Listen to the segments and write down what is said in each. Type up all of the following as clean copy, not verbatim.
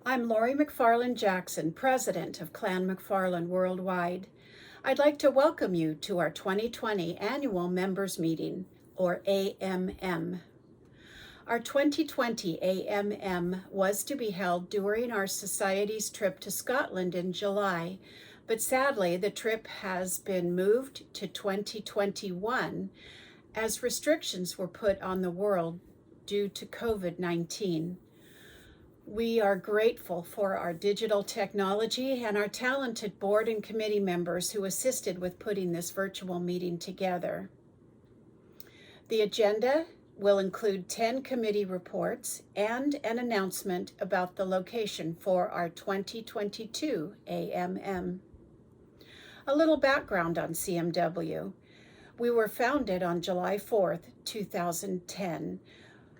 I'm Lori MacFarlane Jackson, President of Clan MacFarlane Worldwide. I'd like to welcome you to our 2020 Annual Members Meeting, or AMM. Our 2020 AMM was to be held during our Society's trip to Scotland in July, but sadly the trip has been moved to 2021 as restrictions were put on the world due to COVID-19. We are grateful for our digital technology and our talented board and committee members who assisted with putting this virtual meeting together. The agenda will include 10 committee reports and an announcement about the location for our 2022 AMM. A little background on CMW. We were founded on July 4th, 2010,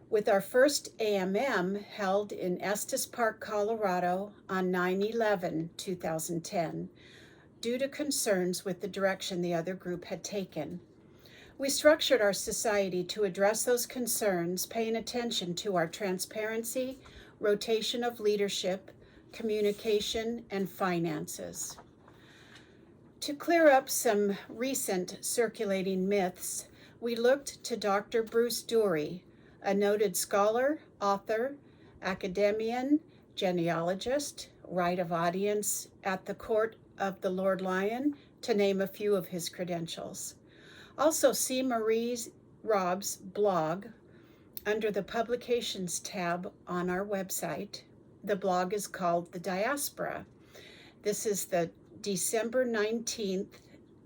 with our first AMM held in Estes Park, Colorado on 9/11/2010, due to concerns with the direction the other group had taken. We structured our society to address those concerns, paying attention to our transparency, rotation of leadership, communication, and finances. To clear up some recent circulating myths, we looked to Dr. Bruce Dury, a noted scholar, author, academician, genealogist, right of audience at the court of the Lord Lion, to name a few of his credentials. Also, see Marie Rob's blog under the Publications tab on our website. The blog is called The Diaspora. This is the December 19th,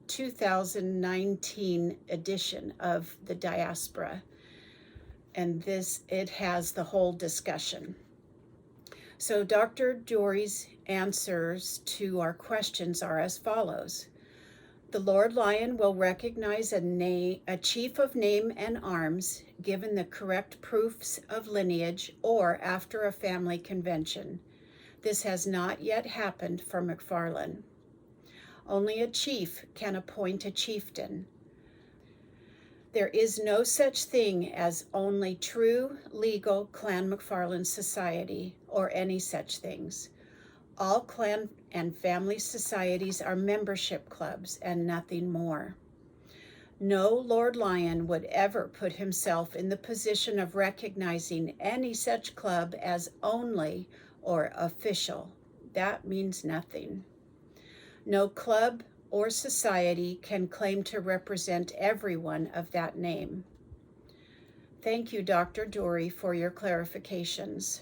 2019 edition of The Diaspora. And it has the whole discussion. So Dr. Dury's answers to our questions are as follows. The Lord Lion will recognize a chief of name and arms given the correct proofs of lineage or after a family convention. This has not yet happened for MacFarlane. Only a chief can appoint a chieftain. There is no such thing as only true legal Clan MacFarlane society or any such things. All clan and family societies are membership clubs and nothing more. No Lord Lion would ever put himself in the position of recognizing any such club as only or official. That means nothing. No club or society can claim to represent everyone of that name. Thank you, Dr. Dury, for your clarifications.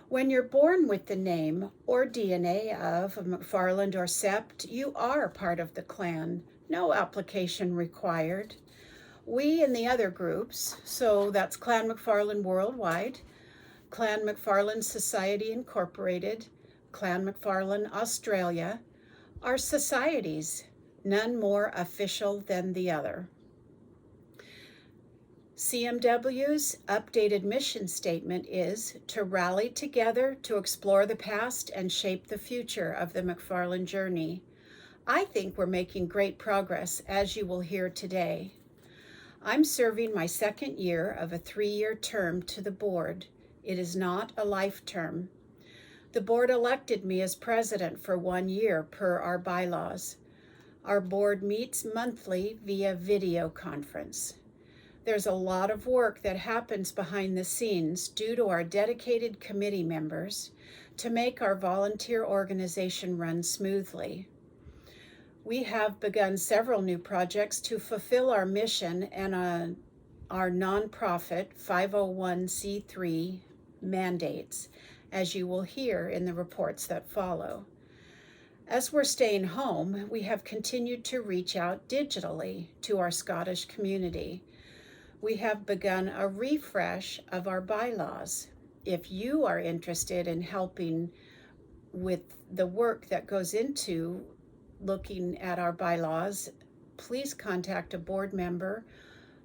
When you're born with the name or DNA of a MacFarlane or Sept, you are part of the clan. No application required. We and the other groups, so that's Clan MacFarlane Worldwide, Clan MacFarlane Society Incorporated, Clan MacFarlane Australia, are societies, none more official than the other. CMW's updated mission statement is to rally together to explore the past and shape the future of the MacFarlane journey. I think we're making great progress, as you will hear today. I'm serving my second year of a 3-year term to the board. It is not a life term. The board elected me as president for 1 year per our bylaws. Our board meets monthly via video conference. There's a lot of work that happens behind the scenes due to our dedicated committee members to make our volunteer organization run smoothly. We have begun several new projects to fulfill our mission and our nonprofit 501c3 mandates, as you will hear in the reports that follow. As we're staying home, we have continued to reach out digitally to our Scottish community. We have begun a refresh of our bylaws. If you are interested in helping with the work that goes into looking at our bylaws, please contact a board member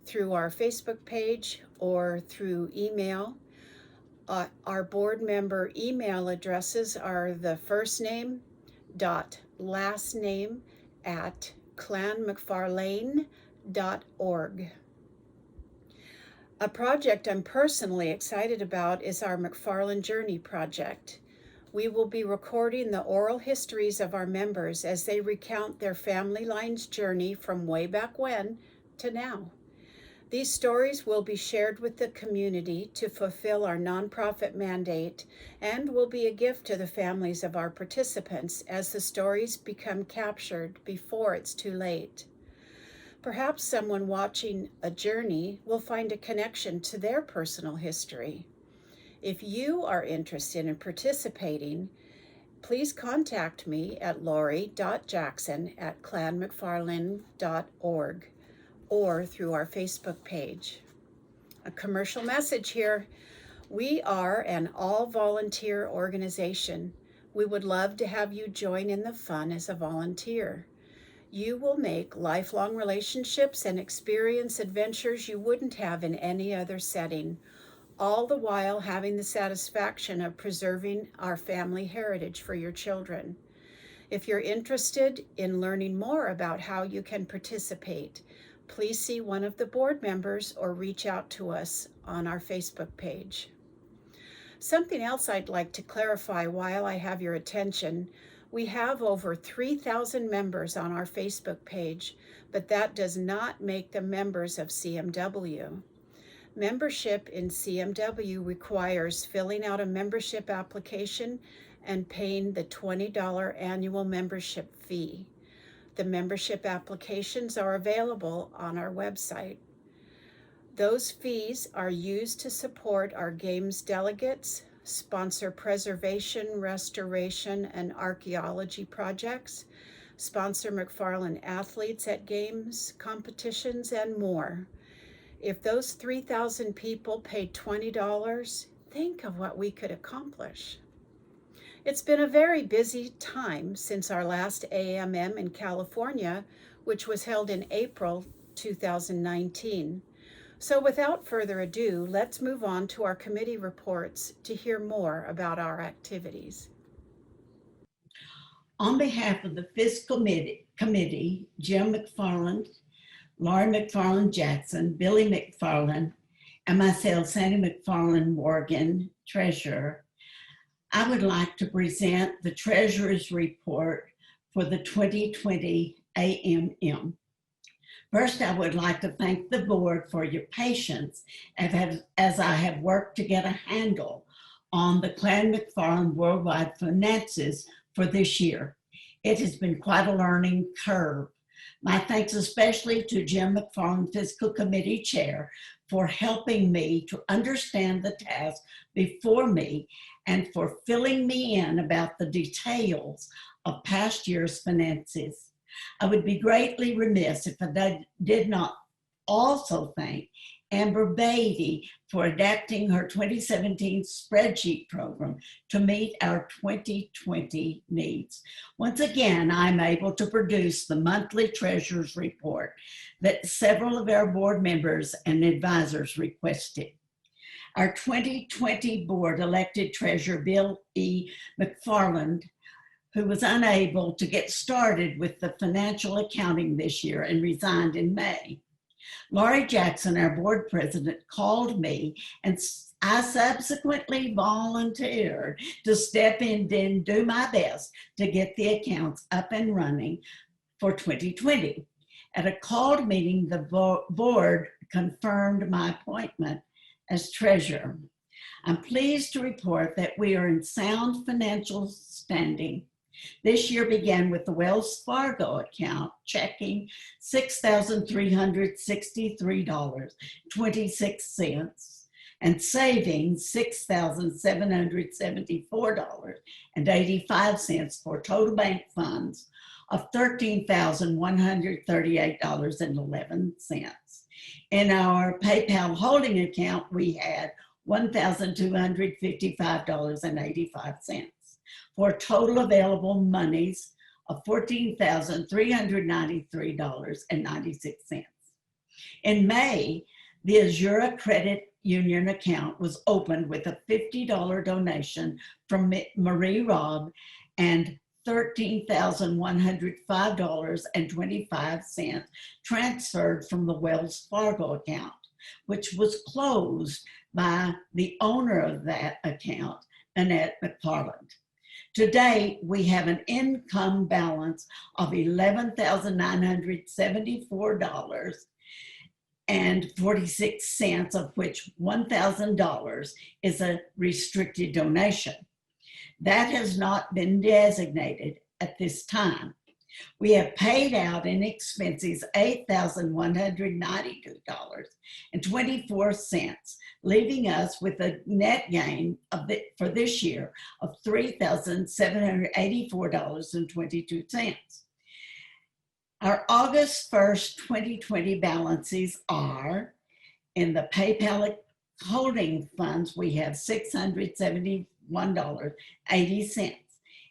through our Facebook page or through email. Our board member email addresses are the first name dot last name at clanmacfarlane.org. A project I'm personally excited about is our MacFarlane Journey project. We will be recording the oral histories of our members as they recount their family line's journey from way back when to now. These stories will be shared with the community to fulfill our nonprofit mandate and will be a gift to the families of our participants as the stories become captured before it's too late. Perhaps someone watching a journey will find a connection to their personal history. If you are interested in participating, please contact me at lori.jackson@clanmacfarlane.org or through our Facebook page. A commercial message here. We are an all-volunteer organization. We would love to have you join in the fun as a volunteer. You will make lifelong relationships and experience adventures you wouldn't have in any other setting, all the while having the satisfaction of preserving our family heritage for your children. If you're interested in learning more about how you can participate, please see one of the board members or reach out to us on our Facebook page. Something else I'd like to clarify while I have your attention. We have over 3,000 members on our Facebook page, but that does not make them members of CMW. Membership in CMW requires filling out a membership application and paying the $20 annual membership fee. The membership applications are available on our website. Those fees are used to support our Games delegates, sponsor preservation, restoration, and archaeology projects, sponsor MacFarlane athletes at Games competitions, and more. If those 3,000 people paid $20, think of what we could accomplish. It's been a very busy time since our last AMM in California, which was held in April 2019. So without further ado, let's move on to our committee reports to hear more about our activities. On behalf of the Fiscal Committee, Jim MacFarlane, Laurie MacFarlane Jackson, Billy MacFarlane, and myself, Sandy MacFarlane Morgan, Treasurer, I would like to present the Treasurer's Report for the 2020 AMM. First, I would like to thank the board for your patience as I have worked to get a handle on the Clan MacFarlane worldwide finances for this year. It has been quite a learning curve. My thanks especially to Jim MacFarlane, Fiscal Committee Chair, for helping me to understand the task before me and for filling me in about the details of past year's finances. I would be greatly remiss if I did not also thank Amber Beatty for adapting her 2017 spreadsheet program to meet our 2020 needs. Once again, I'm able to produce the monthly Treasurer's Report that several of our board members and advisors requested. Our 2020 board elected Treasurer Bill E. MacFarlane, who was unable to get started with the financial accounting this year and resigned in May. Laurie Jackson, our board president, called me, and I subsequently volunteered to step in and do my best to get the accounts up and running for 2020. At a called meeting, the board confirmed my appointment as treasurer. I'm pleased to report that we are in sound financial standing. This year began with the Wells Fargo account checking $6,363.26 and saving $6,774.85 for total bank funds of $13,138.11. In our PayPal holding account, we had $1,255.85 for total available monies of $14,393.96. In May, the Azura Credit Union account was opened with a $50 donation from Marie Robb and $13,105.25 transferred from the Wells Fargo account. which was closed by the owner of that account, Annette McFarlane. Today, we have an income balance of $11,974.46, of which $1,000 is a restricted donation. That has not been designated at this time. We have paid out in expenses $8,192.24, leaving us with a net gain for this year of $3,784.22. Our August 1st, 2020 balances are: in the PayPal holding funds, we have $671.80.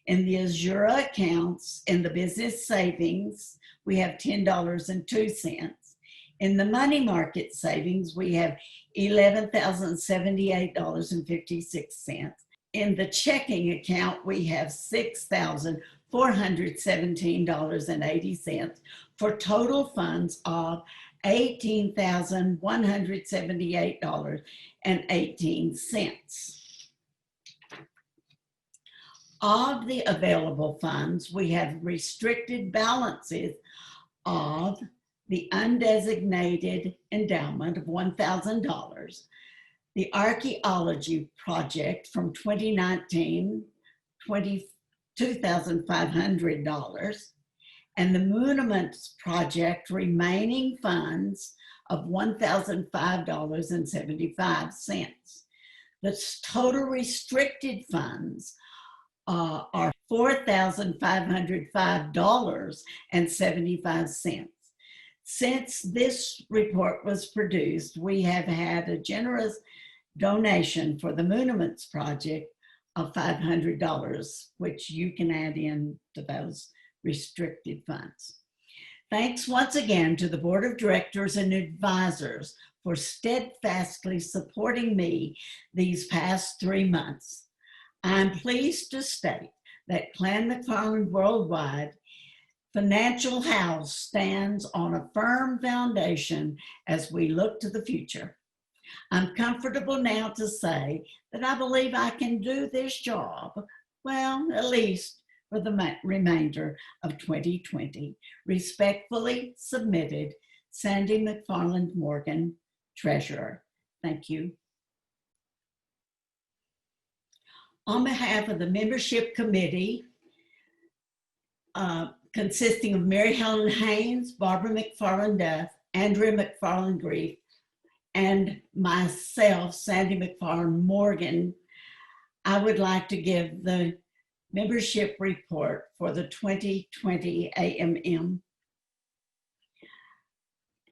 In the Azure accounts, in the business savings, we have $10.02. In the money market savings, we have $11,078.56. In the checking account, we have $6,417.80 for total funds of $18,178.18. Of the available funds, we have restricted balances of the undesignated endowment of $1,000, the archaeology project from 2019, $2,500, and the monuments project remaining funds of $1,005.75. The total restricted funds are $4,505.75. Since this report was produced, we have had a generous donation for the Monuments Project of $500, which you can add in to those restricted funds. Thanks once again to the Board of Directors and Advisors for steadfastly supporting me these past 3 months. I'm pleased to state that Clan MacFarlane Worldwide Financial House stands on a firm foundation as we look to the future. I'm comfortable now to say that I believe I can do this job, well, at least for the remainder of 2020. Respectfully submitted, Sandy McFarland Morgan, Treasurer. Thank you. On behalf of the membership committee, consisting of Mary Helen Haynes, Barbara McFarland Duff, Andrea McFarland Grief, and myself, Sandy McFarland Morgan, I would like to give the membership report for the 2020 AMM.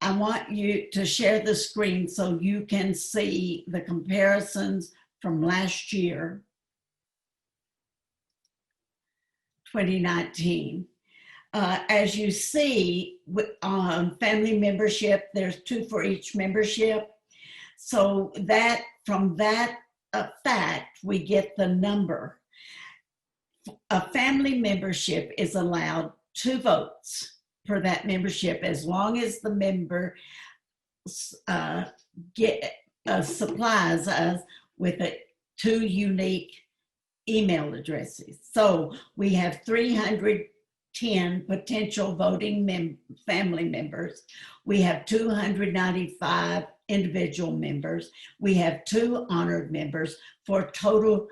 I want you to share the screen so you can see the comparisons from last year, 2019. As you see, family membership, there's 2 for each membership. So that from that fact, we get the number. A family membership is allowed 2 votes per that membership as long as the member supplies us with 2 unique email addresses. So we have 310 potential voting family members. We have 295 individual members. We have 2 honored members for a total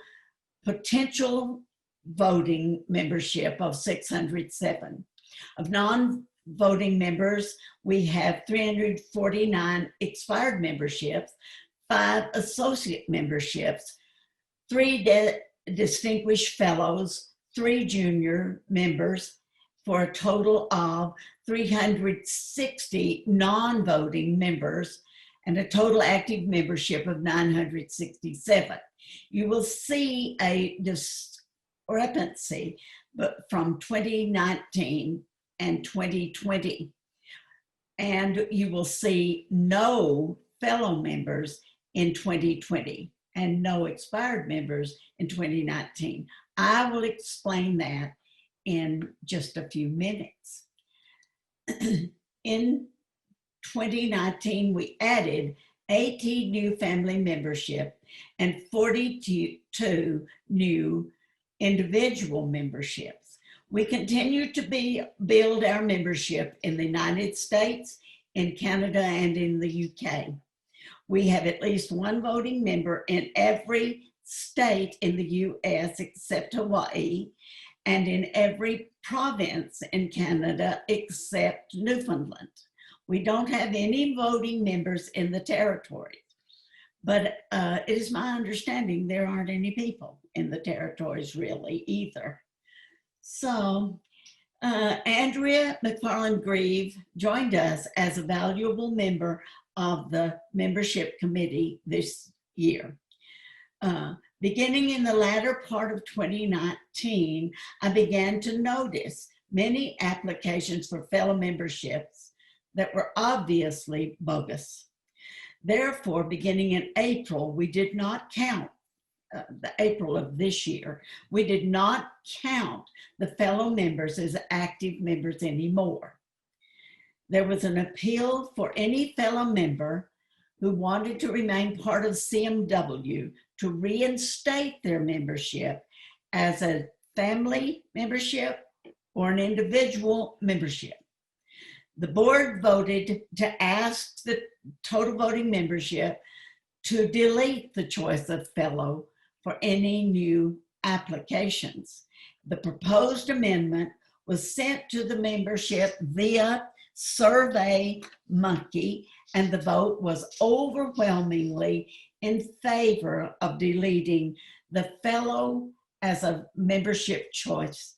potential voting membership of 607. Of non-voting members, we have 349 expired memberships, 5 associate memberships, 3 distinguished fellows, 3 junior members, for a total of 360 non-voting members and a total active membership of 967. You will see a discrepancy from 2019 and 2020. And you will see no fellow members in 2020 and no expired members in 2019. I will explain that in just a few minutes. In 2019, we added 80 new family membership, and 42 new individual memberships. We continue to build our membership in the United States, in Canada, and in the UK. We have at least one voting member in every state in the US except Hawaii, and in every province in Canada except Newfoundland. We don't have any voting members in the territories, but it is my understanding there aren't any people in the territories really either. So Andrea MacFarlane Grieve joined us as a valuable member of the membership committee this year. Beginning in the latter part of 2019, I began to notice many applications for fellow memberships that were obviously bogus. Therefore, beginning in April, we did not count, the April of this year, we did not count the fellow members as active members anymore. There was an appeal for any fellow member who wanted to remain part of CMW to reinstate their membership as a family membership or an individual membership. The board voted to ask the total voting membership to delete the choice of fellow for any new applications. The proposed amendment was sent to the membership via Survey Monkey, and the vote was overwhelmingly in favor of deleting the fellow as a membership choice.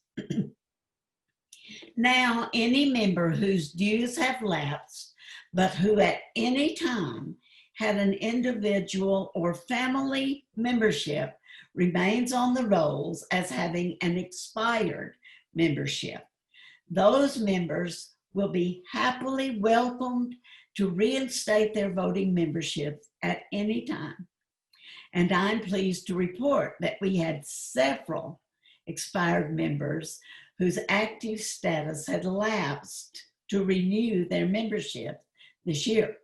Now, any member whose dues have lapsed, but who at any time had an individual or family membership remains on the rolls as having an expired membership. Those members will be happily welcomed to reinstate their voting memberships at any time. And I'm pleased to report that we had several expired members whose active status had lapsed to renew their membership this year.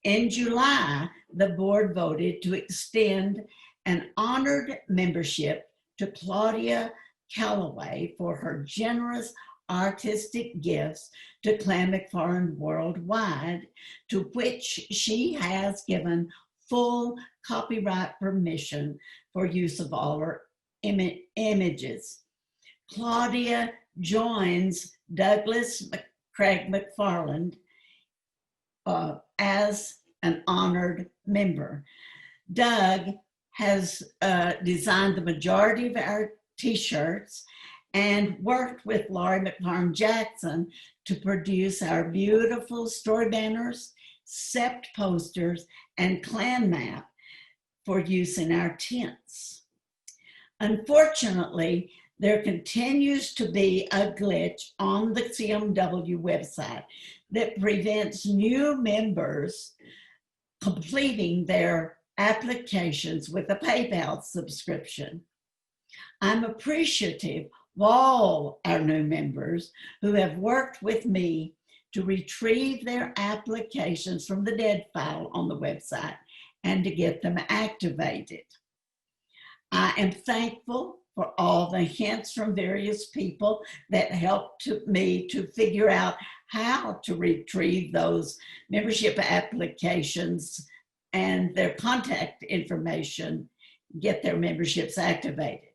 In July, the board voted to extend an honored membership to Claudia Calloway for her generous artistic gifts to Clan MacFarlane Worldwide, to which she has given full copyright permission for use of all her images. Claudia joins Douglas Craig MacFarlane as an honored member. Doug has designed the majority of our t-shirts and worked with Laurie McFarlane Jackson to produce our beautiful story banners, sept posters, and clan map for use in our tents. Unfortunately, there continues to be a glitch on the CMW website that prevents new members completing their applications with a PayPal subscription. I'm appreciative of all our new members who have worked with me to retrieve their applications from the dead file on the website and to get them activated. I am thankful for all the hints from various people that helped me to figure out how to retrieve those membership applications and their contact information, get their memberships activated.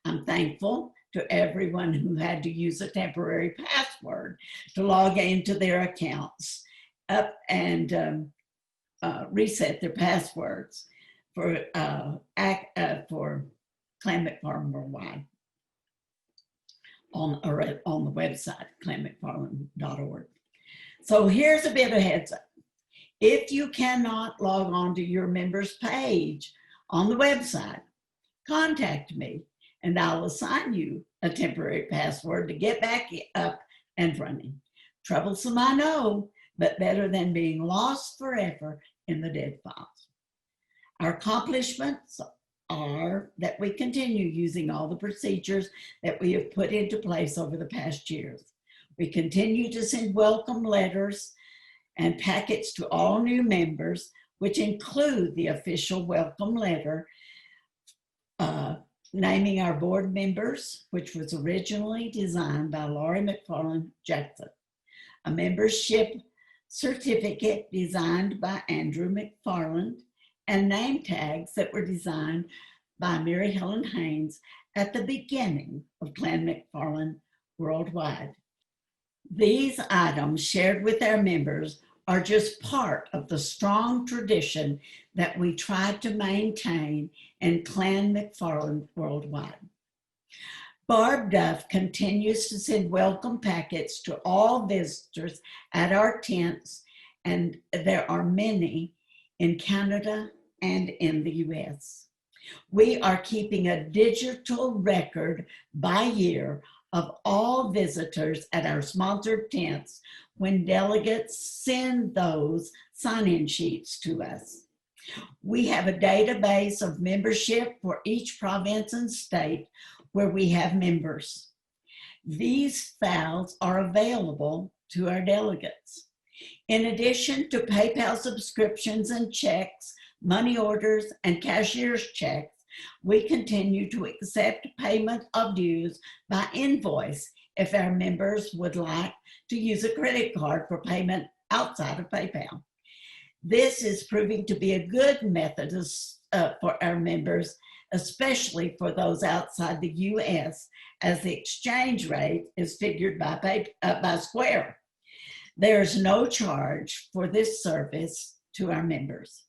I'm thankful to everyone who had to use a temporary password to log into their accounts and reset their passwords for Clan MacFarlane Worldwide on the website, clanmacfarlane.org. So here's a bit of heads up. If you cannot log on to your members page on the website, contact me and I'll assign you a temporary password to get back up and running. Troublesome, I know, but better than being lost forever in the dead files. Our accomplishments are that we continue using all the procedures that we have put into place over the past years. We continue to send welcome letters and packets to all new members which include the official welcome letter naming our board members, which was originally designed by Laurie MacFarlane Jackson, a membership certificate designed by Andrew McFarland, and name tags that were designed by Mary Helen Haynes at the beginning of Clan McFarlane Worldwide. These items shared with our members are just part of the strong tradition that we try to maintain in Clan McFarlane Worldwide. Barb Duff continues to send welcome packets to all visitors at our tents, and there are many in Canada and in the US. We are keeping a digital record by year of all visitors at our sponsored tents when delegates send those sign-in sheets to us. We have a database of membership for each province and state where we have members. These files are available to our delegates. In addition to PayPal subscriptions and checks, money orders, and cashier's checks, we continue to accept payment of dues by invoice if our members would like to use a credit card for payment outside of PayPal. This is proving to be a good method for our members, especially for those outside the US, as the exchange rate is figured by Square. There's no charge for this service to our members.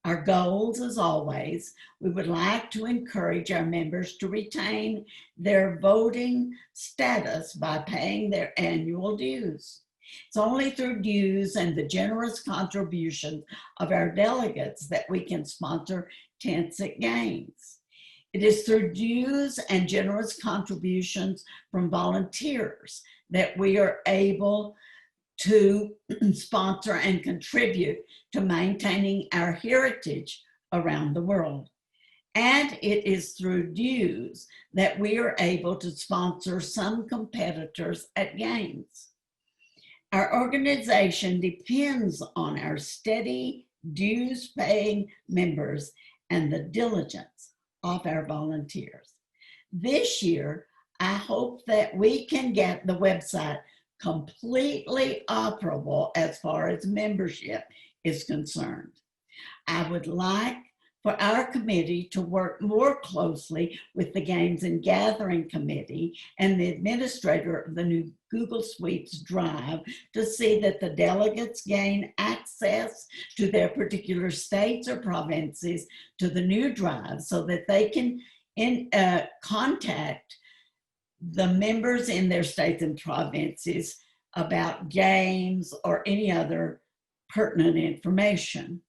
Our goals, as always, we would like to encourage our members to retain their voting status by paying their annual dues. It's only through dues and the generous contributions of our delegates that we can sponsor tents at games. It is through dues and generous contributions from volunteers that we are able to sponsor and contribute to maintaining our heritage around the world. And it is through dues that we are able to sponsor some competitors at games. Our organization depends on our steady dues-paying members and the diligence of our volunteers. This year, I hope that we can get the website completely operable as far as membership is concerned. I would like for our committee to work more closely with the Games and Gathering Committee and the administrator of the new Google Suites Drive to see that the delegates gain access to their particular states or provinces to the new drive so that they can contact the members in their states and provinces about games or any other pertinent information.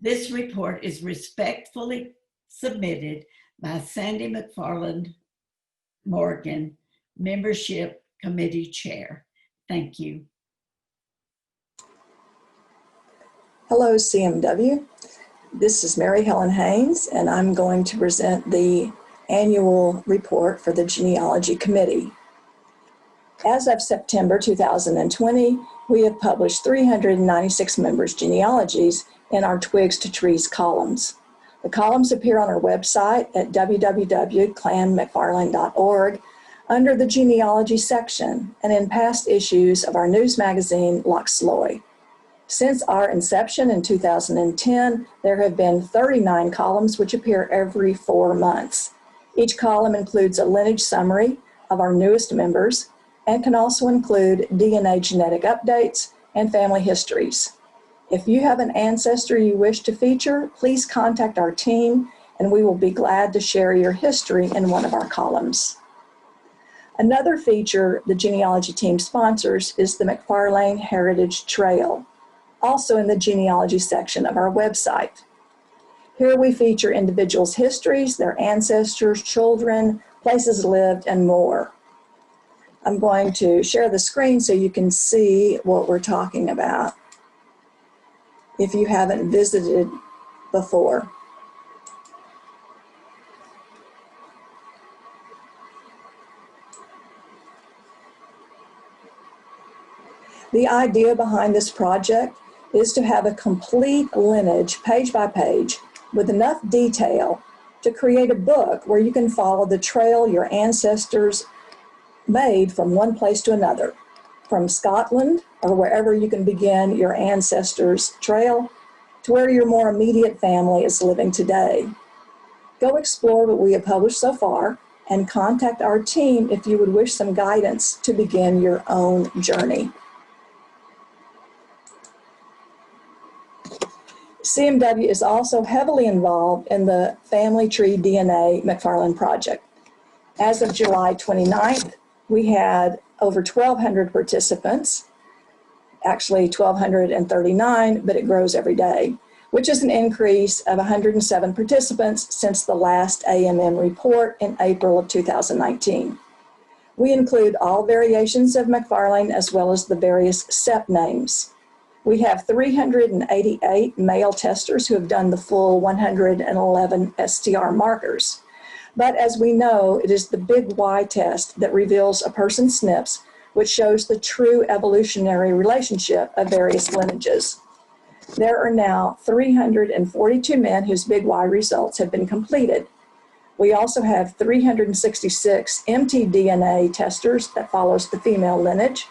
This report is respectfully submitted by Sandy McFarland Morgan, Membership Committee Chair. Thank you. Hello, CMW. This is Mary Helen Haynes, and I'm going to present the annual report for the Genealogy Committee. As of September 2020, we have published 396 members' genealogies in our Twigs to Trees columns. The columns appear on our website at www.clanmcfarlane.org under the genealogy section and in past issues of our news magazine, Lochsloy. Since our inception in 2010, there have been 39 columns which appear every 4 months. Each column includes a lineage summary of our newest members and can also include DNA genetic updates and family histories. If you have an ancestor you wish to feature, please contact our team and we will be glad to share your history in one of our columns. Another feature the genealogy team sponsors is the MacFarlane Heritage Trail, also in the genealogy section of our website. Here we feature individuals' histories, their ancestors, children, places lived, and more. I'm going to share the screen so you can see what we're talking about if you haven't visited before. The idea behind this project is to have a complete lineage, page by page, with enough detail to create a book where you can follow the trail your ancestors made from one place to another, from Scotland or wherever you can begin your ancestors' trail to where your more immediate family is living today. Go explore what we have published so far and contact our team if you would wish some guidance to begin your own journey. CMW is also heavily involved in the Family Tree DNA MacFarlane project. As of July 29th, we had over 1,200 participants, actually 1,239, but it grows every day, which is an increase of 107 participants since the last AMM report in April of 2019. We include all variations of MacFarlane as well as the various SEP names. We have 388 male testers who have done the full 111 STR markers. But as we know, it is the big Y test that reveals a person's SNPs, which shows the true evolutionary relationship of various lineages. There are now 342 men whose big Y results have been completed. We also have 366 mtDNA testers that follows the female lineage,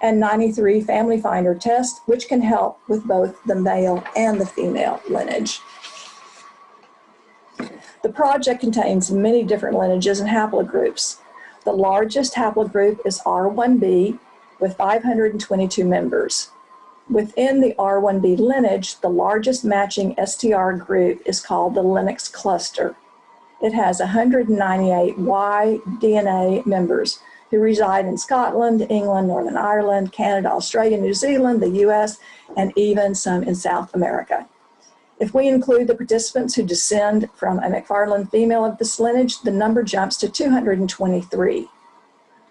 and 93 Family Finder tests, which can help with both the male and the female lineage. The project contains many different lineages and haplogroups. The largest haplogroup is R1b with 522 members. Within the R1b lineage, the largest matching STR group is called the Lennox cluster. It has 198 Y DNA members who reside in Scotland, England, Northern Ireland, Canada, Australia, New Zealand, the US, and even some in South America. If we include the participants who descend from a MacFarlane female of this lineage, the number jumps to 223.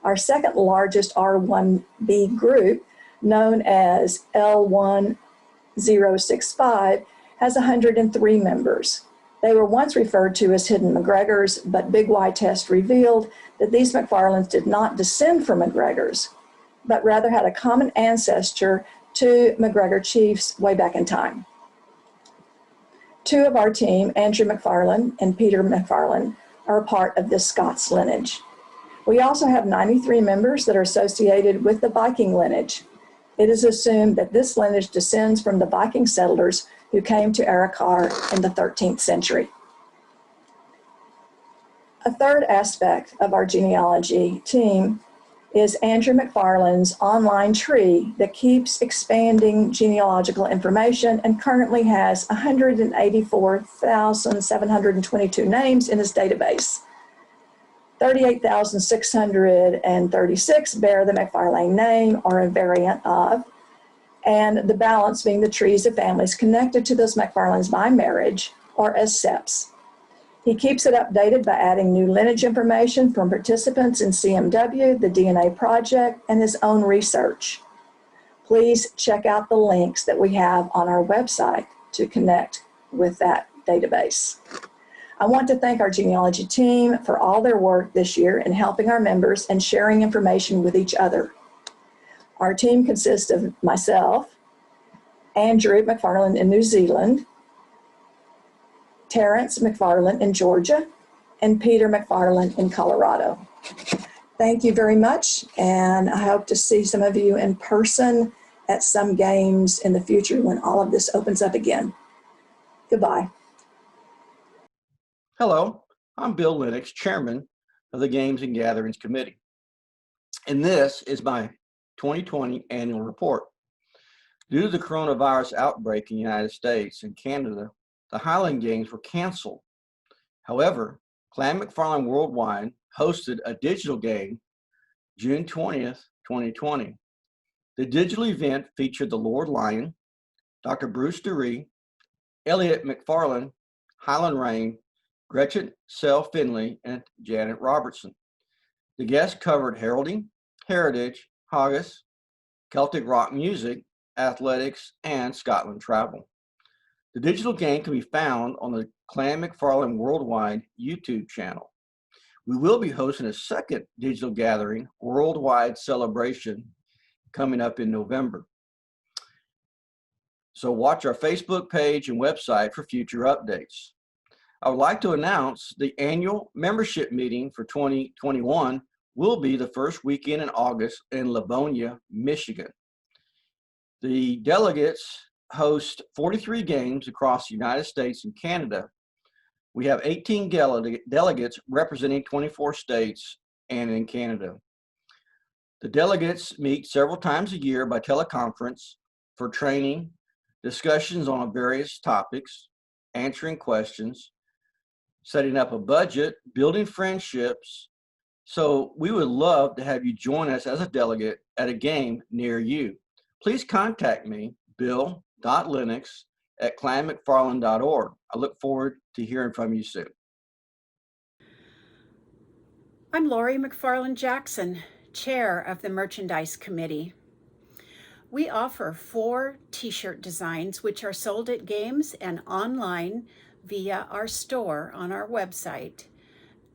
Our second largest R1b group, known as L1065, has 103 members. They were once referred to as hidden McGregors, but Big Y test revealed that these MacFarlanes did not descend from McGregors, but rather had a common ancestor to McGregor chiefs way back in time. Two of our team, Andrew MacFarlane and Peter MacFarlane, are a part of this Scots lineage. We also have 93 members that are associated with the Viking lineage. It is assumed that this lineage descends from the Viking settlers who came to Arikar in the 13th century. A third aspect of our genealogy team is Andrew MacFarlane's online tree that keeps expanding genealogical information and currently has 184,722 names in his database. 38,636 bear the MacFarlane name or a variant of, and the balance being the trees of families connected to those MacFarlanes by marriage or as SEPs. He keeps it updated by adding new lineage information from participants in CMW, the DNA project, and his own research. Please check out the links that we have on our website to connect with that database. I want to thank our genealogy team for all their work this year in helping our members and sharing information with each other. Our team consists of myself, Andrew MacFarlane in New Zealand, Terrence MacFarlane in Georgia, and Peter MacFarlane in Colorado. Thank you very much, and I hope to see some of you in person at some games in the future when all of this opens up again. Goodbye. Hello, I'm Bill Lennox, Chairman of the Games and Gatherings Committee, and this is my 2020 annual report. Due to the coronavirus outbreak in the United States and Canada, the Highland Games were canceled. However, Clan MacFarlane Worldwide hosted a digital game June 20th, 2020. The digital event featured the Lord Lion, Dr. Bruce DeRee, Elliot MacFarlane, Highland Rain, Gretchen Sell Finley, and Janet Robertson. The guests covered heralding, heritage, haggis, Celtic rock music, athletics, and Scotland travel. The digital game can be found on the Clan MacFarlane Worldwide YouTube channel. We will be hosting a second digital gathering, Worldwide Celebration, coming up in November. So watch our Facebook page and website for future updates. I would like to announce the annual membership meeting for 2021 will be the first weekend in August in Livonia, Michigan. The delegates host 43 games across the United States and Canada. We have 18 delegates representing 24 states and in Canada. The delegates meet several times a year by teleconference for training, discussions on various topics, answering questions, setting up a budget, building friendships. So we would love to have you join us as a delegate at a game near you. Please contact me, bill.lennox@clanmcfarland.org. I look forward to hearing from you soon. I'm Lori MacFarlane Jackson, Chair of the Merchandise Committee. We offer 4 t-shirt designs which are sold at games and online via our store on our website,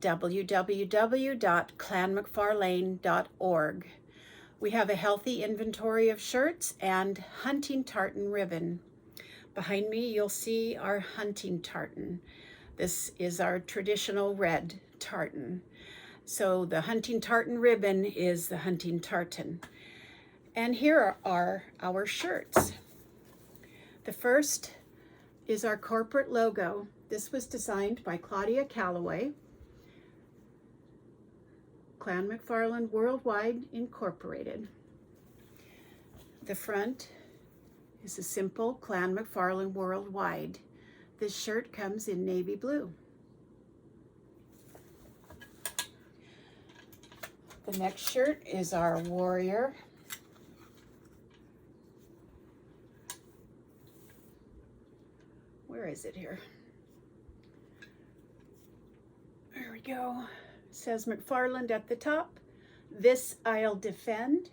www.clanmcfarlane.org. We have a healthy inventory of shirts and hunting tartan ribbon. Behind me, you'll see our hunting tartan. This is our traditional red tartan. So the hunting tartan ribbon is the hunting tartan. And here are our shirts. The first is our corporate logo. This was designed by Claudia Calloway, Clan MacFarlane Worldwide Incorporated. The front is a simple Clan MacFarlane Worldwide. This shirt comes in navy blue. The next shirt is our warrior. Where is it here? There we go. It says McFarland at the top. This I'll defend.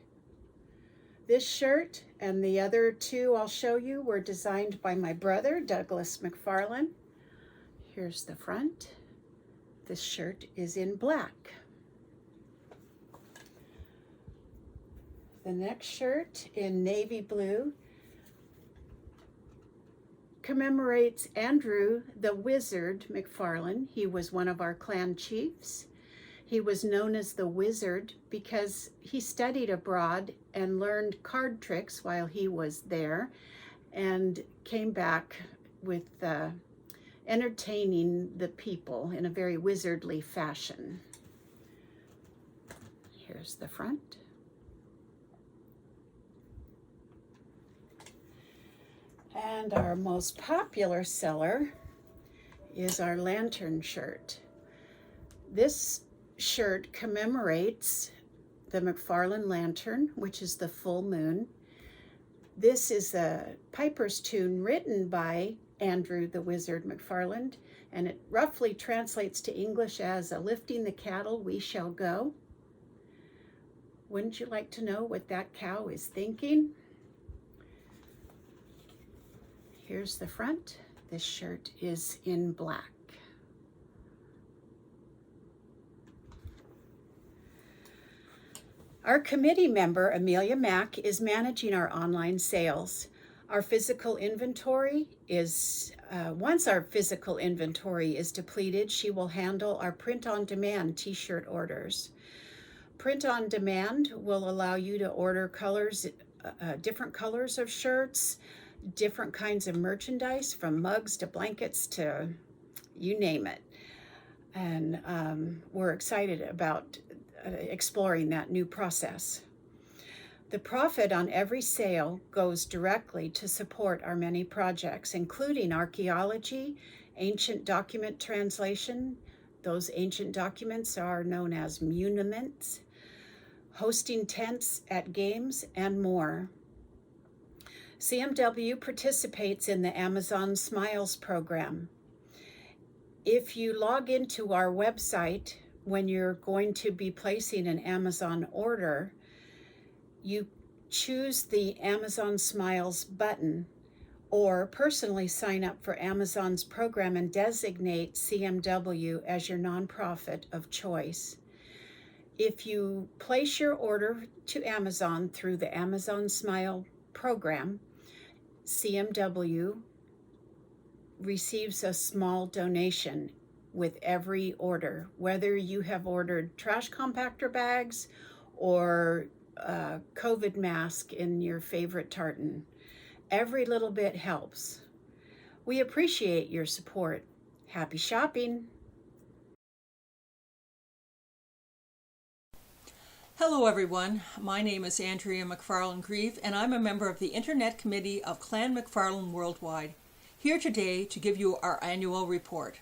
This shirt and the other 2 I'll show you were designed by my brother, Douglas McFarlane. Here's the front. This shirt is in black. The next shirt in navy blue commemorates Andrew the Wizard McFarlane. He was one of our clan chiefs. He was known as the Wizard because he studied abroad and learned card tricks while he was there and came back with entertaining the people in a very wizardly fashion. Here's the front. And our most popular seller is our lantern shirt. This shirt commemorates the McFarlane lantern, which is the full moon. This is a piper's tune written by Andrew the Wizard McFarlane, and it roughly translates to English as "A lifting the cattle we shall go." Wouldn't you like to know what that cow is thinking? Here's the front. This shirt is in black. Our committee member, Amelia Mack, is managing our online sales. Our physical inventory is, once our physical inventory is depleted, she will handle our print-on-demand t-shirt orders. Print-on-demand will allow you to order colors, different colors of shirts, different kinds of merchandise, from mugs to blankets to you name it. And we're excited about exploring that new process. The profit on every sale goes directly to support our many projects, including archaeology, ancient document translation. Those ancient documents are known as muniments, hosting tents at games, and more. CMW participates in the Amazon Smiles program. If you log into our website when you're going to be placing an Amazon order, you choose the Amazon Smiles button, or personally sign up for Amazon's program and designate CMW as your nonprofit of choice. If you place your order to Amazon through the Amazon Smile program, CMW receives a small donation with every order, whether you have ordered trash compactor bags or a COVID mask in your favorite tartan. Every little bit helps. We appreciate your support. Happy shopping! Hello everyone, my name is Andrea MacFarlane Grieve and I'm a member of the Internet Committee of Clan MacFarlane Worldwide, here today to give you our annual report.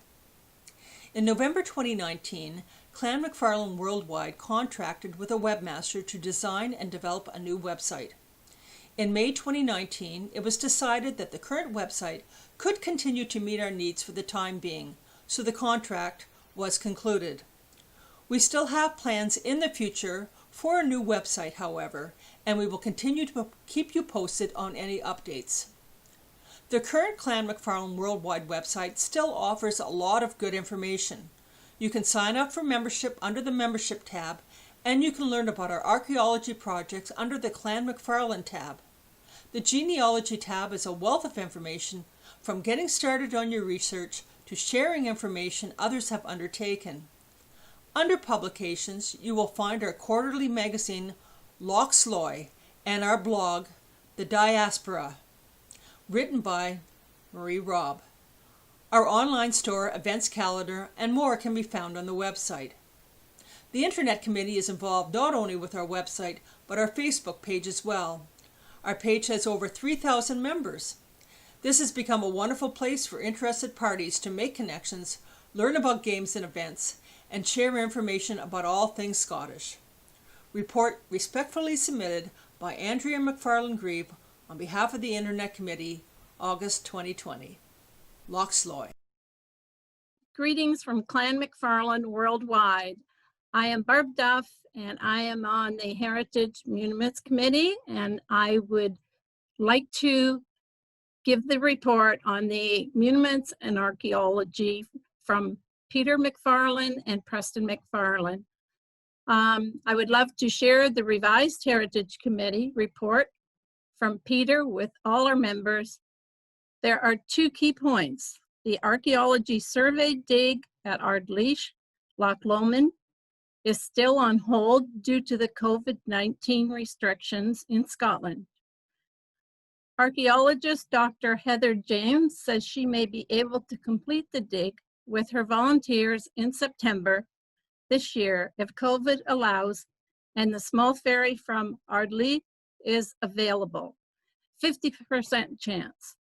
In November 2019, Clan MacFarlane Worldwide contracted with a webmaster to design and develop a new website. In May 2019, it was decided that the current website could continue to meet our needs for the time being, so the contract was concluded. We still have plans in the future for a new website, however, and we will continue to keep you posted on any updates. The current Clan MacFarlane Worldwide website still offers a lot of good information. You can sign up for membership under the Membership tab, and you can learn about our archaeology projects under the Clan MacFarlane tab. The Genealogy tab is a wealth of information, from getting started on your research to sharing information others have undertaken. Under Publications, you will find our quarterly magazine, Loch Sloy, and our blog, The Diaspora, written by Marie Robb. Our online store, events calendar, and more can be found on the website. The Internet Committee is involved not only with our website, but our Facebook page as well. Our page has over 3,000 members. This has become a wonderful place for interested parties to make connections, learn about games and events, and share information about all things Scottish. Report respectfully submitted by Andrea MacFarlane Grieve on behalf of the Internet Committee, August 2020. Loch Sloy. Greetings from Clan MacFarlane Worldwide. I am Barb Duff and I am on the Heritage Monuments Committee, and I would like to give the report on the monuments and archaeology from Peter MacFarlane and Preston MacFarlane. I would love to share the revised Heritage Committee report from Peter with all our members. There are two key points. The archaeology survey dig at Ardleash, Loch Lomond, is still on hold due to the COVID-19 restrictions in Scotland. Archaeologist Dr. Heather James says she may be able to complete the dig with her volunteers in September this year if COVID allows and the small ferry from Ardleash is available. 50% chance.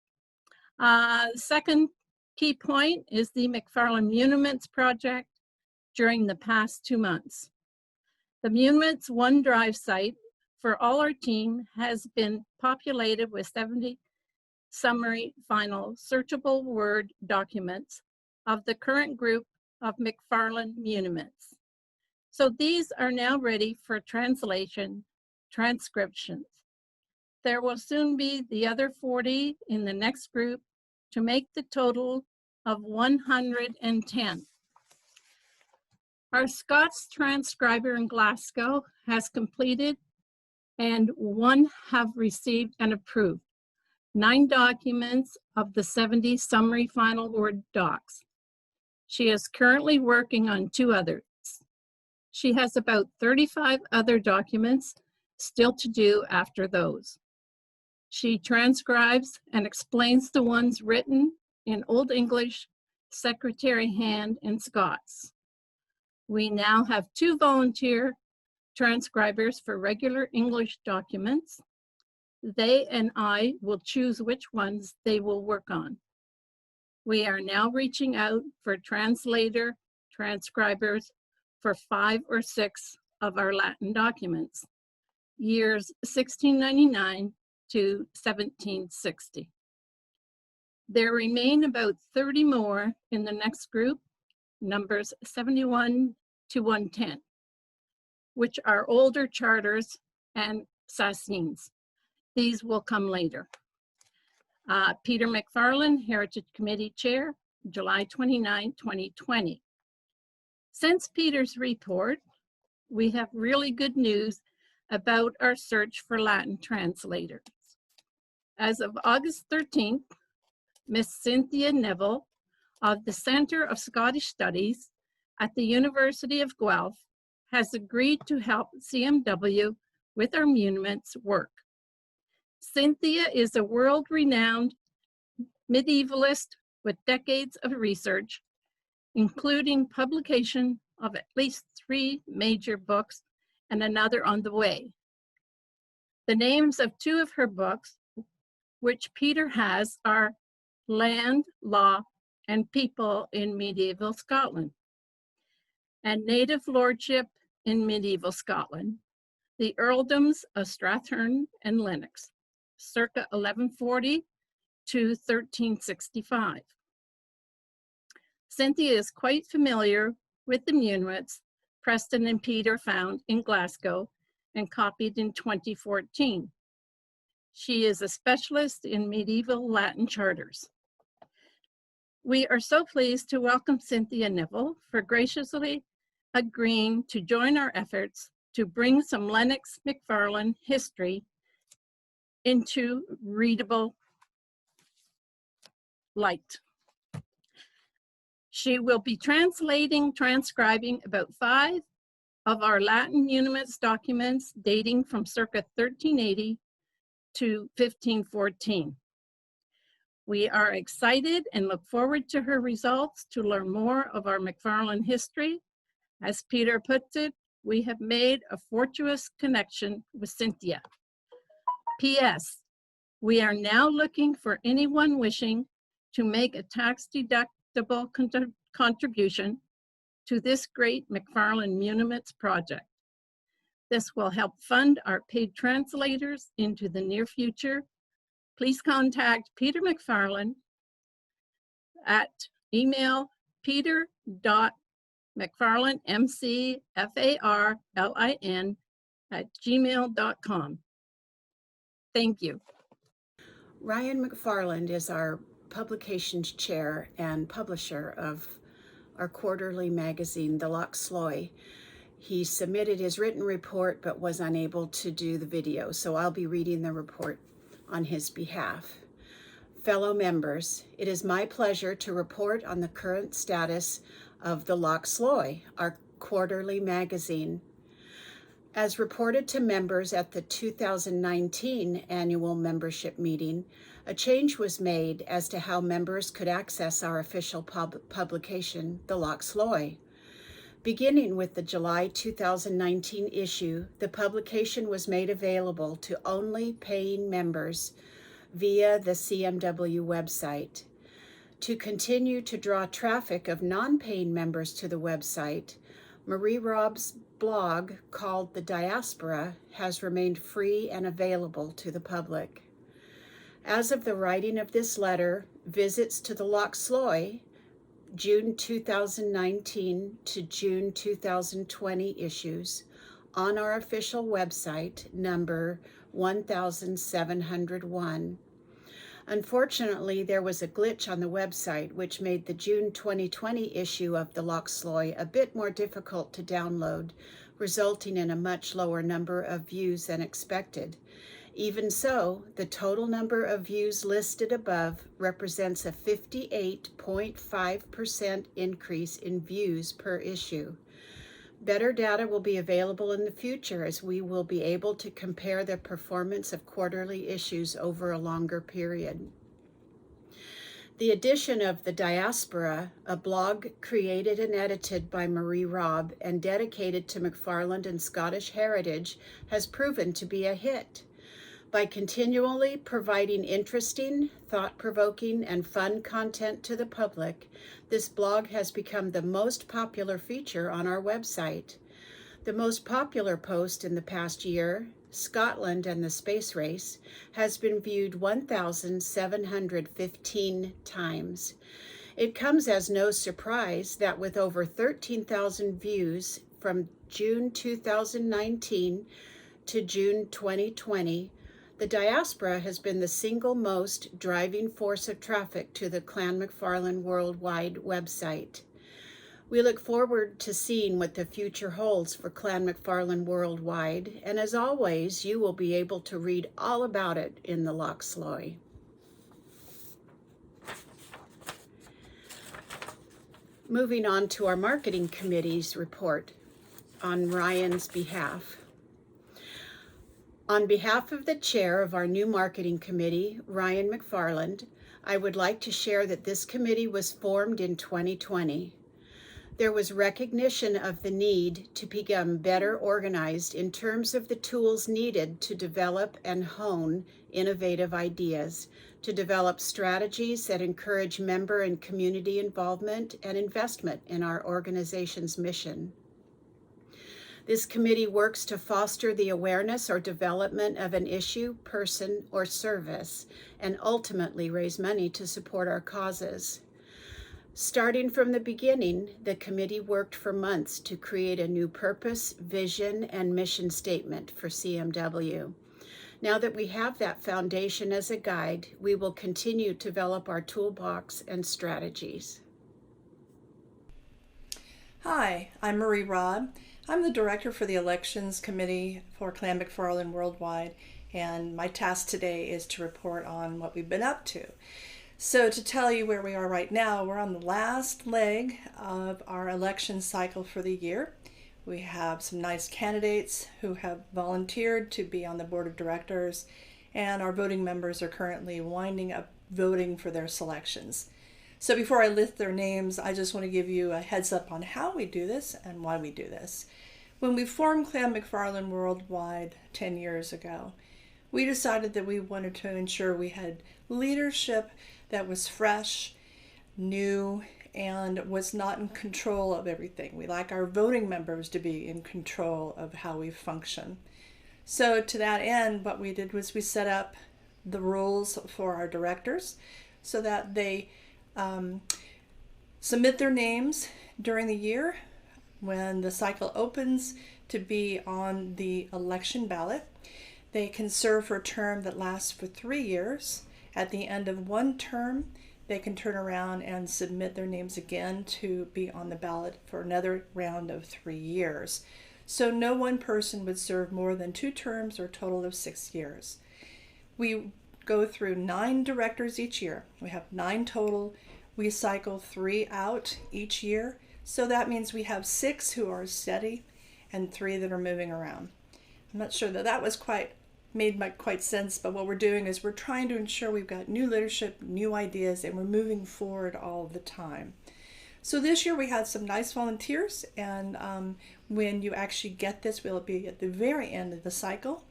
Second key point is the MacFarlane Monuments project during the past 2 months. The Monuments OneDrive site for all our team has been populated with 70 summary final searchable Word documents of the current group of MacFarlane monuments. So these are now ready for translation, transcriptions. There will soon be the other 40 in the next group to make the total of 110. Our Scots transcriber in Glasgow has completed and 1 have received and approved 9 documents of the 70 summary final Word docs. She is currently working on 2 others. She has about 35 other documents still to do after those. She transcribes and explains the ones written in Old English, Secretary Hand, and Scots. We now have 2 volunteer transcribers for regular English documents. They and I will choose which ones they will work on. We are now reaching out for translator, transcribers for 5 or 6 of our Latin documents, years 1699 to 1760. There remain about 30 more in the next group, numbers 71 to 110, which are older charters and Sassines. These will come later. Peter MacFarlane, Heritage Committee Chair, July 29, 2020. Since Peter's report, we have really good news about our search for Latin translators. As of August 13th, Miss Cynthia Neville of the Centre of Scottish Studies at the University of Guelph has agreed to help CMW with our monuments work. Cynthia is a world-renowned medievalist with decades of research, including publication of at least 3 major books and another on the way. The names of 2 of her books, which Peter has, are Land, Law, and People in Medieval Scotland, and Native Lordship in Medieval Scotland, the Earldoms of Strathearn and Lennox, circa 1140 to 1365. Cynthia is quite familiar with the monuments Preston and Peter found in Glasgow and copied in 2014. She is a specialist in medieval Latin charters. We are so pleased to welcome Cynthia Neville for graciously agreeing to join our efforts to bring some Lennox MacFarlane history into readable light. She will be transcribing about 5 of our Latin monuments documents dating from circa 1380 to 1514. We are excited and look forward to her results to learn more of our MacFarlane history. As Peter puts it, we have made a fortuitous connection with Cynthia. P.S. We are now looking for anyone wishing to make a tax-deductible contribution to this great MacFarlane Monuments project. This will help fund our paid translators into the near future. Please contact Peter MacFarlane at email peter.mcfarlane, McFarlane, @gmail.com. Thank you. Ryan McFarland is our publications chair and publisher of our quarterly magazine, The Loch Sloy. He submitted his written report but was unable to do the video, so I'll be reading the report on his behalf. Fellow members, it is my pleasure to report on the current status of The Loch Sloy, our quarterly magazine. As reported to members at the 2019 annual membership meeting, a change was made as to how members could access our official publication, The Loch Sloy. Beginning with the July 2019 issue, the publication was made available to only paying members via the CMW website. To continue to draw traffic of non-paying members to the website, Marie Rob's blog called The Diaspora has remained free and available to the public. As of the writing of this letter, visits to the Loch Sloy, June 2019 to June 2020 issues on our official website, number 1701. Unfortunately, there was a glitch on the website which made the June 2020 issue of the Loch Sloy a bit more difficult to download, resulting in a much lower number of views than expected. Even so, the total number of views listed above represents a 58.5% increase in views per issue. Better data will be available in the future as we will be able to compare the performance of quarterly issues over a longer period. The addition of The Diaspora, a blog created and edited by Marie Rob and dedicated to MacFarlane and Scottish heritage, has proven to be a hit. By continually providing interesting, thought-provoking, and fun content to the public, this blog has become the most popular feature on our website. The most popular post in the past year, Scotland and the Space Race, has been viewed 1,715 times. It comes as no surprise that with over 13,000 views from June 2019 to June 2020, The Diaspora has been the single most driving force of traffic to the Clan MacFarlane Worldwide website. We look forward to seeing what the future holds for Clan MacFarlane Worldwide, and as always, you will be able to read all about it in the Loch Sloy. Moving on to our marketing committee's report on Ryan's behalf. On behalf of the chair of our new marketing committee, Ryan MacFarlane, I would like to share that this committee was formed in 2020. There was recognition of the need to become better organized in terms of the tools needed to develop and hone innovative ideas, to develop strategies that encourage member and community involvement and investment in our organization's mission. This committee works to foster the awareness or development of an issue, person, or service, and ultimately raise money to support our causes. Starting from the beginning, the committee worked for months to create a new purpose, vision, and mission statement for CMW. Now that we have that foundation as a guide, we will continue to develop our toolbox and strategies. Hi, I'm Marie Robb. I'm the director for the Elections Committee for Clan MacFarlane Worldwide, and my task today is to report on what we've been up to. So to tell you where we are right now, we're on the last leg of our election cycle for the year. We have some nice candidates who have volunteered to be on the board of directors, and our voting members are currently winding up voting for their selections. So before I list their names, I just want to give you a heads up on how we do this and why we do this. When we formed Clan MacFarlane Worldwide 10 years ago, we decided that we wanted to ensure we had leadership that was fresh, new, and was not in control of everything. We like our voting members to be in control of how we function. So to that end, what we did was we set up the rules for our directors so that they submit their names during the year when the cycle opens to be on the election ballot. They can serve for a term that lasts for 3 years. At the end of one term, they can turn around and submit their names again to be on the ballot for another round of 3 years. So no one person would serve more than 2 terms or a total of 6 years. We go through 9 directors each year. We have 9 total. We cycle 3 out each year. So that means we have 6 who are steady and 3 that are moving around. I'm not sure that was quite sense, but what we're doing is we're trying to ensure we've got new leadership, new ideas, and we're moving forward all the time. So this year we had some nice volunteers, and when you actually get this, will be at the very end of the cycle.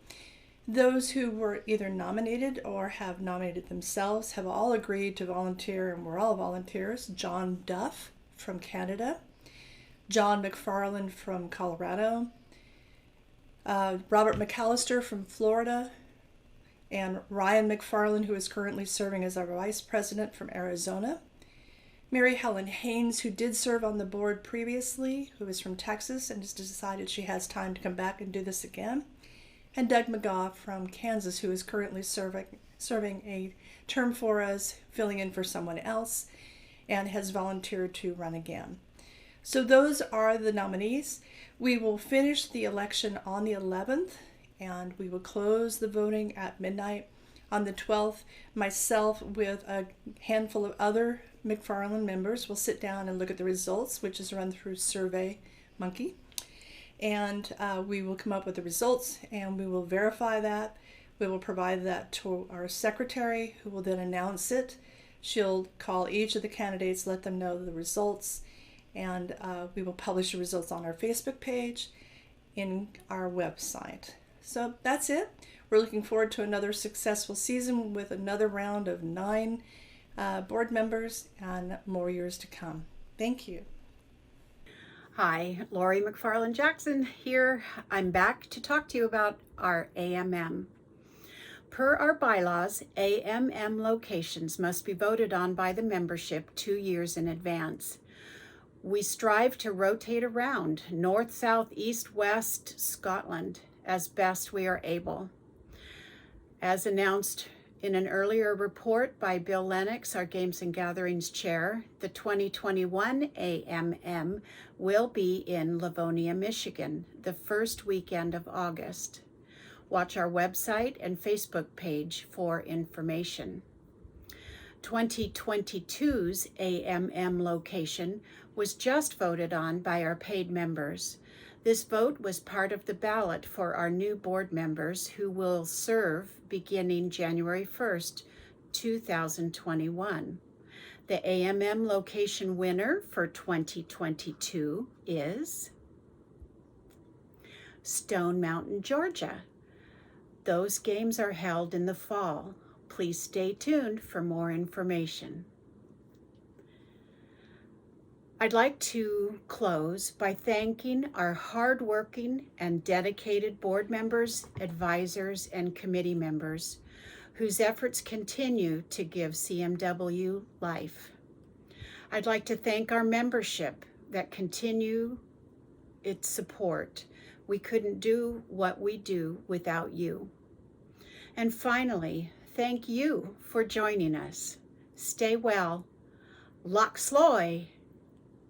Those who were either nominated or have nominated themselves have all agreed to volunteer, and we're all volunteers. John Duff from Canada, John MacFarlane from Colorado, Robert McAllister from Florida, and Ryan MacFarlane, who is currently serving as our vice president, from Arizona. Mary Helen Haynes, who did serve on the board previously, who is from Texas and has decided she has time to come back and do this again. And Doug McGaugh from Kansas, who is currently serving a term for us, filling in for someone else, and has volunteered to run again. So those are the nominees. We will finish the election on the 11th, and we will close the voting at midnight. On the 12th, myself with a handful of other MacFarlane members will sit down and look at the results, which is run through SurveyMonkey. And we will come up with the results, and we will verify that. We will provide that to our secretary, who will then announce it. She'll call each of the candidates, let them know the results, and we will publish the results on our Facebook page, in our website. So that's it. We're looking forward to another successful season with another round of 9 board members and more years to come. Thank you. Hi, Lori MacFarlane Jackson here. I'm back to talk to you about our AMM. Per our bylaws, AMM locations must be voted on by the membership 2 years in advance. We strive to rotate around north, south, east, west Scotland as best we are able. As announced In an earlier report by Bill Lennox, our Games and Gatherings Chair, the 2021 AMM will be in Livonia, Michigan, the first weekend of August. Watch our website and Facebook page for information. 2022's AMM location was just voted on by our paid members. This vote was part of the ballot for our new board members who will serve beginning January 1st, 2021. The AMM location winner for 2022 is Stone Mountain, Georgia. Those games are held in the fall. Please stay tuned for more information. I'd like to close by thanking our hardworking and dedicated board members, advisors, and committee members whose efforts continue to give CMW life. I'd like to thank our membership that continue its support. We couldn't do what we do without you. And finally, thank you for joining us. Stay well. Loch Sloy.